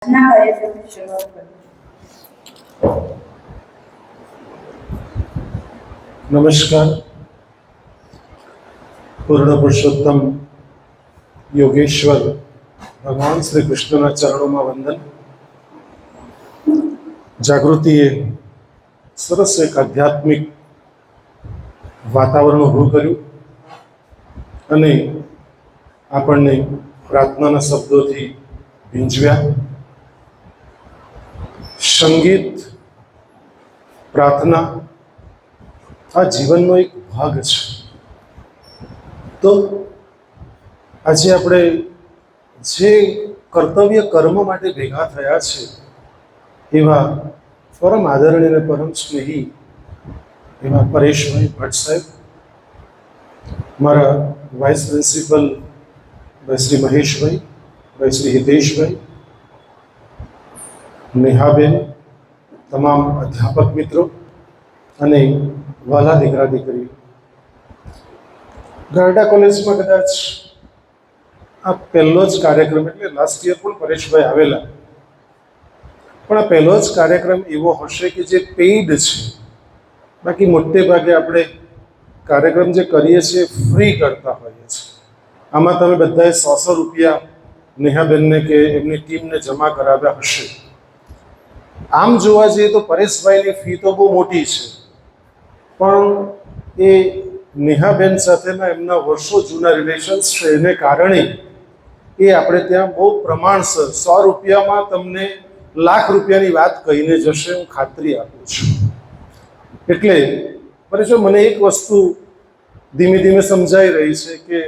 ના કાર્યક્રમની શરૂઆત કરું છું. નમસ્કાર. પૂર્ણ પુરુષોત્તમ યોગેશ્વર ભગવાન શ્રી કૃષ્ણના ચરણોમાં વંદન. જાગૃતિએ સરસ એક આધ્યાત્મિક વાતાવરણ ઊભું કર્યું અને આપણને પ્રાર્થનાના શબ્દોથી ભીંજવ્યા. સંગીત, પ્રાર્થના આ જીવનનો એક ભાગ છે. તો આજે આપણે જે કર્તવ્ય કર્મ માટે ભેગા થયા છે એવા પરમ આદરણીય અને પરમ સ્નેહી એવા પરેશભાઈ ભટ્ટ સાહેબ, મારા વાઇસ પ્રિન્સિપલ ભાઈ શ્રી મહેશભાઈ, ભાઈ શ્રી હિતેશભાઈ, નેહાબેન, તમામ અધ્યાપક મિત્રો અને વાલા દીકરા દીકરીઓ. ગારડા કોલેજમાં કદાચ આ પહેલો જ કાર્યક્રમ, એટલે લાસ્ટ યર પણ પરેશભાઈ આવેલા, પણ આ પહેલો જ કાર્યક્રમ એવો હશે કે જે પેઇડ છે. બાકી મોટે ભાગે આપણે કાર્યક્રમ જે કરીએ છીએ ફ્રી કરતા હોઈએ છીએ. આમાં તમે બધાએ 100 રૂપિયા નેહાબેનને કે એમની ટીમને જમા કરાવ્યા હશે. આમ જોવા જઈએ તો પરેશભાઈની ફી તો બહુ મોટી છે, પણ એ નેહાબેન સાથેના એમના વર્ષો જૂના રિલેશન્સ છે એને કારણે એ આપણે ત્યાં બહુ પ્રમાણસર 100 રૂપિયામાં તમને લાખ રૂપિયાની વાત કહીને જશે, હું ખાતરી આપું છું. એટલે પરેશભાઈ, મને એક વસ્તુ ધીમે ધીમે સમજાઈ રહી છે કે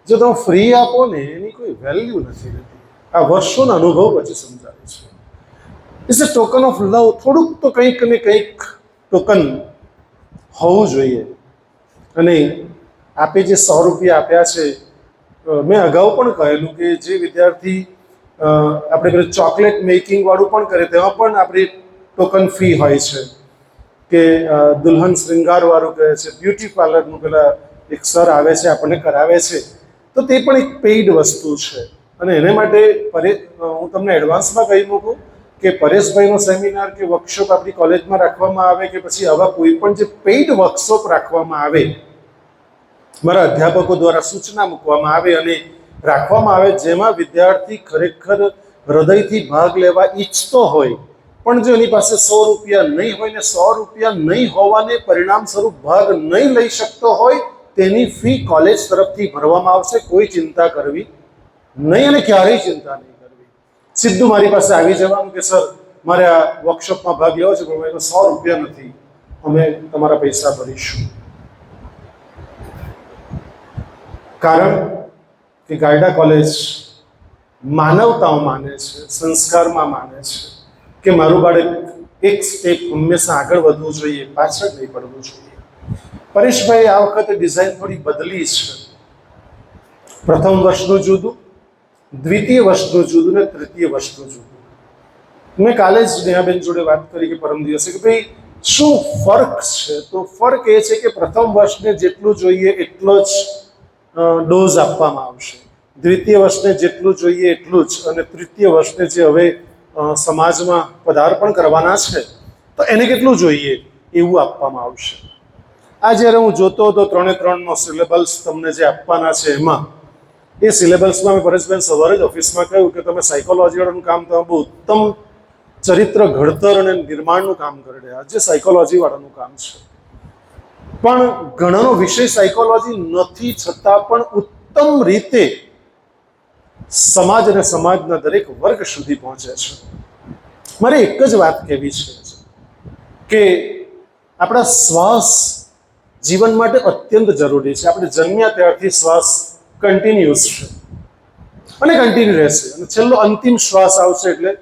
જો તમે ફ્રી આપો ને એની કોઈ વેલ્યુ નથી રહેતી. આ વર્ષોના અનુભવ પછી સમજાવે છે. It's a token of love. થોડુંક તો કંઈક ને કંઈક ટોકન હોવું જોઈએ. અને આપે જે 100 રૂપિયા આપ્યા છે, મેં અગાઉ પણ કહેલું કે જે વિદ્યાર્થી આપણે પેલું ચોકલેટ મેકિંગ વાળું પણ કરે તેમાં પણ આપણી ટોકન ફી હોય છે, કે દુલ્હન શૃંગારવાળું કહે છે, બ્યુટી પાર્લરનું પેલા એક સર આવે છે આપણને કરાવે છે, તો તે પણ એક પેઇડ વસ્તુ છે. અને એને માટે હું તમને એડવાન્સમાં કહી મૂકું કે પરેશભાઈનો સેમિનાર કે વર્કશોપ આપણી કોલેજમાં રાખવામાં આવે કે પછી આવા કોઈ પણ જે પેઇડ વર્કશોપ રાખવામાં આવે, મારા અધ્યાપકો દ્વારા સૂચના મૂકવામાં આવે અને રાખવામાં આવે, જેમાં વિદ્યાર્થી ખરેખર હૃદયથી ભાગ લેવા ઈચ્છતો હોય, પણ જો એની પાસે 100 રૂપિયા નહીં હોય ને 100 રૂપિયા નહીં હોવાને પરિણામ સ્વરૂપ ભાગ નહીં લઈ શકતો હોય, તેની ફી કોલેજ તરફથી ભરવામાં આવશે. કોઈ ચિંતા કરવી નહીં અને ક્યારેય ચિંતા નહીં કરવી. સીધું મારી પાસે આવી જવાનું કે સર મારે આ વર્કશોપમાં ભાગ લેવો છે, પણ એમાં 100 રૂપિયા નથી, અમે તમારા પૈસા ભરીશું. કારણ કે ગાયડા કોલેજ માનવતામાં માને છે, સંસ્કારમાં માને છે કે મારું બાળક એક સ્ટેપ હંમેશા આગળ વધવું જોઈએ, પાછળ નહીં પડવું જોઈએ. પરેશભાઈ આ વખતે ડિઝાઇન થોડી બદલી છે. પ્રથમ વર્ષનું જુદું, દ્વિતીય વર્ષનું જુદું ને તૃતીય વર્ષનું જુદું. મેં કાલે જ નેહાબેન જોડે વાત કરી કે પરમ દિવસે કે ભાઈ શું ફરક છે, તો ફરક એ છે કે પ્રથમ વર્ષને જેટલું જોઈએ એટલો જ ડોઝ આપવામાં આવશે, દ્વિતીય વર્ષને જેટલું જોઈએ એટલું જ, અને તૃતીય વર્ષને જે હવે સમાજમાં પદાર્પણ કરવાના છે તો એને કેટલું જોઈએ એવું આપવામાં આવશે. આ જ્યારે હું જોતો હતો 3-3નો સિલેબસ તમને જે આપવાના છે, એમાં એ સિલેબસમાં મેં પરેશભાઈ સવારે જ ઓફિસમાં કહ્યું કે તમે સાયકોલોજીવાળાનું કામ તમે બહુ ઉત્તમ ચરિત્ર ઘડતર અને નિર્માણનું કામ કરી રહ્યા, જે સાયકોલોજીવાળાનું કામ છે. પણ ઘણાનો વિષય સાયકોલોજી નથી, છતાં પણ ઉત્તમ રીતે સમાજ અને સમાજના દરેક વર્ગ સુધી પહોંચે છે. મારે એક જ વાત કહેવી છે કે આપણા શ્વાસ જીવન માટે અત્યંત જરૂરી છે. આપણે જન્મ્યા ત્યારથી શ્વાસ કન્ટિન્યુઅસ છે અને કન્ટિન્યુ રહેશે, અને છેલ્લો અંતિમ શ્વાસ આવશે એટલે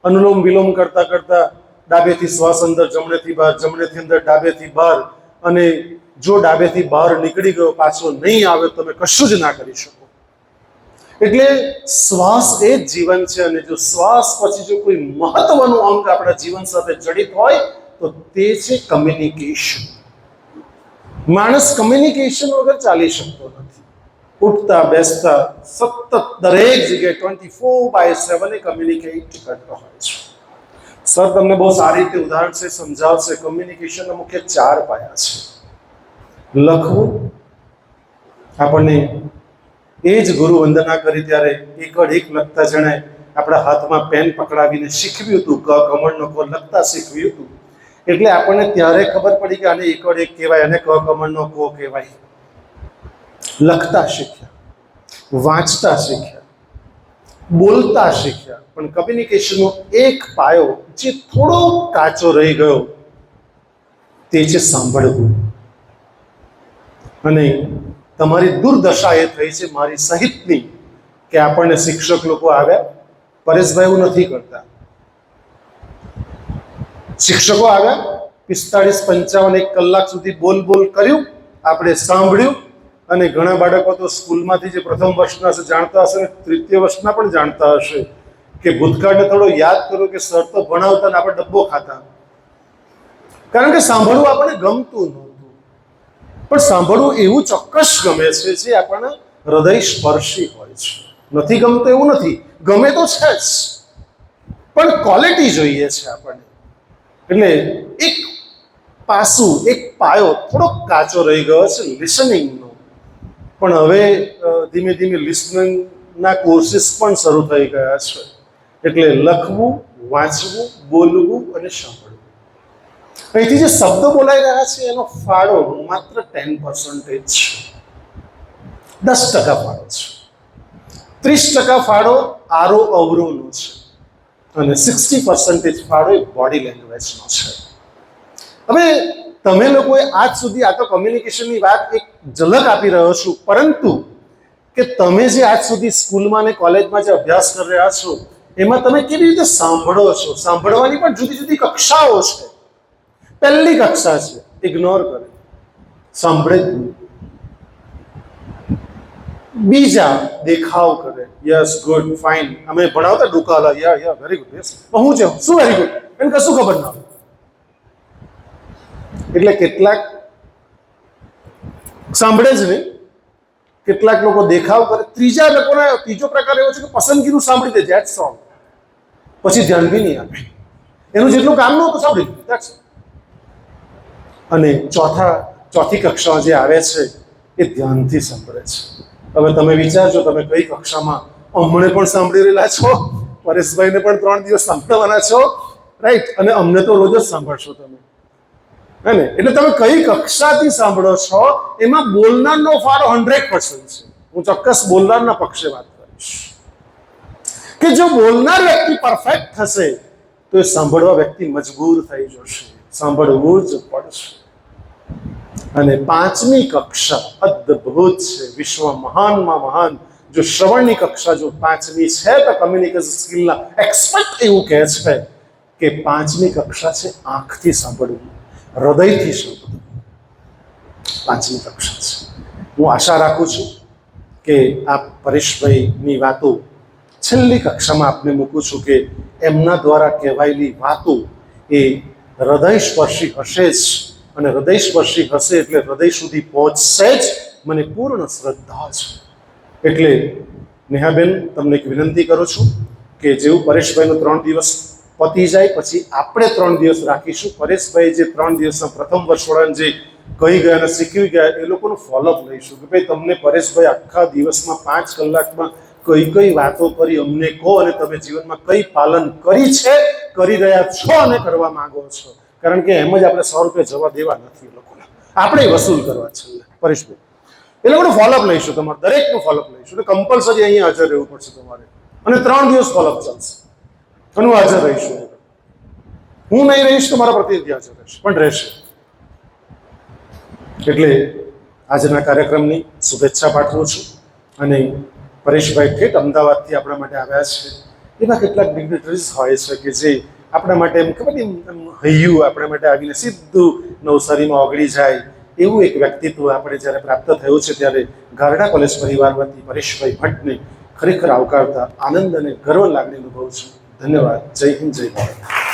અનુલોમ વિલોમ કરતા કરતા ડાબેથી શ્વાસ અંદર, જમણેથી બહાર, જમણેથી અંદર, ડાબેથી બહાર, અને જો ડાબેથી બહાર નીકળી ગયો પાછો નહીં આવે તમે કશું જ ના કરી શકો. એટલે શ્વાસ એ જ જીવન છે. અને જો શ્વાસ પછી જો કોઈ મહત્વનું અંગ આપણા જીવન સાથે જડિત હોય તો તે છે કમ્યુનિકેશન. માણસ કમ્યુનિકેશન વગર ચાલી શકતો નથી. ઉઠતા બેસતા સતત દરેક જગ્યાએ 24/7 કમ્યુનિકેટ કરતો હોય છે. સર તમને બહુ સારી રીતે ઉદાહરણ છે સમજાવશે. કમ્યુનિકેશનના મુખ્ય 4 પાયા છે. લખવું, આપણને એ જ ગુરુ વંદના કરી ત્યારે એક લખતા જણે આપણા હાથમાં પેન પકડાવીને શીખવ્યું હતું, ક કમળનો ક લખતા શીખવ્યું હતું. એટલે આપણને ત્યારે ખબર પડી કે આને એક કહેવાય, અને ક કમળનો કો કહેવાય. લખતા શીખ્યા, વાંચતા શીખ્યા, બોલતા શીખ્યા. પણ કમ્યુનિકેશનનો એક પાયો જે થોડો કાચો રહી ગયો તે છે સાંભળવું. અને તમારી દુર્દશા એ થઈ છે મારી સહિતની કે આપણને શિક્ષક લોકો આવ્યા, પરેશભાઈ એવું નથી કરતા. શિક્ષકો આવ્યા, 45-55 1 કલાક સુધી બોલ કર્યું, આપણે સાંભળ્યું. અને ઘણા બાળકો તો સ્કૂલમાંથી જે પ્રથમ વર્ષના હશે જાણતા હશે, તૃતીય વર્ષના પણ જાણતા હશે કે ભૂતકાળને થોડો યાદ કરો કે સર તો ભણાવતા ને આપણે ડબ્બો ખાતા. કારણ કે સાંભળવું આપણને ગમતું નહોતું. પણ સાંભળવું એવું ચોક્કસ ગમે છે જે આપણને હૃદય સ્પર્શી હોય છે. નથી ગમતું એવું નથી, ગમે તો છે જ, પણ ક્વોલિટી જોઈએ છે આપણને. એટલે એક પાસું, એક પાયો થોડોક કાચો રહી ગયો છે લિસનિંગનો. પણ હવે ધીમે ધીમે લિસનિંગના કોર્સિસ પણ શરૂ થઈ ગયા છે. એટલે લખવું, વાંચવું, બોલવું અને સાંભળવું. અહીંથી જે શબ્દો બોલાઈ રહ્યા છે એનો ફાળો માત્ર 10% છે, 10% ફાળો છે. 30% ફાળો આરો અવરોનો છે અને 60% ફાળો એ બોડી લેંગ્વેજનો છે. હવે તમે લોકોએ આજ સુધી, આ તો કમ્યુનિકેશનની વાત એક ઝલક આપી રહ્યો છું, પરંતુ કે તમે જે આજ સુધી સ્કૂલમાં અને કોલેજમાં જે અભ્યાસ કરી રહ્યા છો એમાં તમે કેવી રીતે સાંભળો છો, સાંભળવાની પણ જુદી જુદી કક્ષાઓ છે. પહેલી કક્ષા છે ઇગ્નોર કરે, સાંભળે જ નહીં. બીજા દેખાવ કરે, યસ ગુડ ફાઇન, અમે ભણાવતા ડુકાલા, યા વેરી ગુડ, યસ હું છે શું વેરી ગુડ, એને કશું ખબર ના હોય. એટલે કેટલાક સાંભળે જ નહીં, કેટલાક લોકો દેખાવ કરે. ત્રીજો પ્રકાર એવો છે કે પસંદગીનું સાંભળી દે, ધેટ્સ ઓલ, પછી ધ્યાન બી નહીં આપે. એનું જેટલું કામ નહોતું સાંભળી લીધું, ધેટ્સ ઓલ. અને ચોથી કક્ષા જે આવે છે એ ધ્યાનથી સાંભળે છે. હવે તમે વિચારજો તમે કઈ કક્ષામાં અમને પણ સાંભળી રહેલા છો, પરેશભાઈને પણ 3 દિવસ સાંભળવાના છો, રાઈટ, અને અમને તો રોજ જ સાંભળશો તમે, હે ને? એટલે તમે કઈ કક્ષાથી સાંભળો છો એમાં બોલનારનો ફાળો 100% છે. હું ચોક્કસ બોલનારના પક્ષે વાત કરીશ કે જો બોલનાર વ્યક્તિ પરફેક્ટ થશે તો એ સાંભળવા વ્યક્તિ મજબૂર થઈ જશે, સાંભળવું જ પડશે. અને 5મી કક્ષા અદ્ભુત છે, વિશ્વ મહાનમાં મહાન. જો શ્રવણની કક્ષા જો 5મી છે તો કમ્યુનિકેશન સ્કિલના એક્સપર્ટ એવું કહે છે કે 5મી કક્ષા છે આંખથી સાંભળવું, હૃદયથી સાંભળવું. 5મી કક્ષા છે. હું આશા રાખું છું કે આ પરેશભાઈની વાતો છેલ્લી કક્ષામાં આપને મૂકું છું કે એમના દ્વારા કહેવાયેલી વાતો એ હૃદયસ્પર્શી હશે જ, અને હૃદયસ્પર્શી હશે એટલે હૃદય સુધી પહોંચશે જ, મને પૂર્ણ શ્રદ્ધા છે. એટલે નેહાબેન, તમને એક વિનંતી કરું છું કે જેવું પરેશભાઈનો 3 દિવસ પતી જાય પછી આપણે 3 દિવસ રાખીશું. પરેશભાઈ જે 3 દિવસના પ્રથમ વર્ષવાળાને જે કહી ગયા અને શીખવી ગયા એ લોકોનું ફોલોઅપ લઈશું કે ભાઈ તમને પરેશભાઈ આખા દિવસમાં 5 કલાકમાં કઈ વાતો કરી અમને કહો, અને તમે જીવનમાં કઈ પાલન કરી છે, કરી રહ્યા છો અને કરવા માંગો છો. કારણ કે એમ જ આપણે 100 રૂપિયા જવા દેવા નથી, એ લોકોને આપણે વસૂલ કરવા છે. પરેશભાઈ, એ લોકોનું ફોલોઅપ લઈશું, તમારે દરેકનું ફોલોઅપ લઈશું. એટલે કમ્પલસરી અહીંયા હાજર રહેવું પડશે તમારે, અને 3 દિવસ ફોલોઅપ ચાલશે. હું હાજર રહીશું, હું નહીં રહીશ તો મારા પ્રતિનિધિ હાજર રહેશે, પણ રહેશે. એટલે આજના કાર્યક્રમની શુભેચ્છા પાઠવું છું. અને પરેશભાઈ ઠેઠ અમદાવાદથી આપણા માટે આવ્યા છે. એવા કેટલાક ડિગ્નેટરીઝ હોય છે કે જે આપણા માટે એમ ખબર એમ હૈયું આપણા માટે આવીને સીધું નવસારીમાં ઓગળી જાય એવું એક વ્યક્તિત્વ આપણે જ્યારે પ્રાપ્ત થયું છે, ત્યારે ગારડા કોલેજ પરિવાર વતી પરેશભાઈ ભટ્ટને ખરેખર આવકારતા આનંદ અને ગર્વ લાગણી અનુભવું છું. ધન્યવાદ. જય હિન્દ, જય ભારત.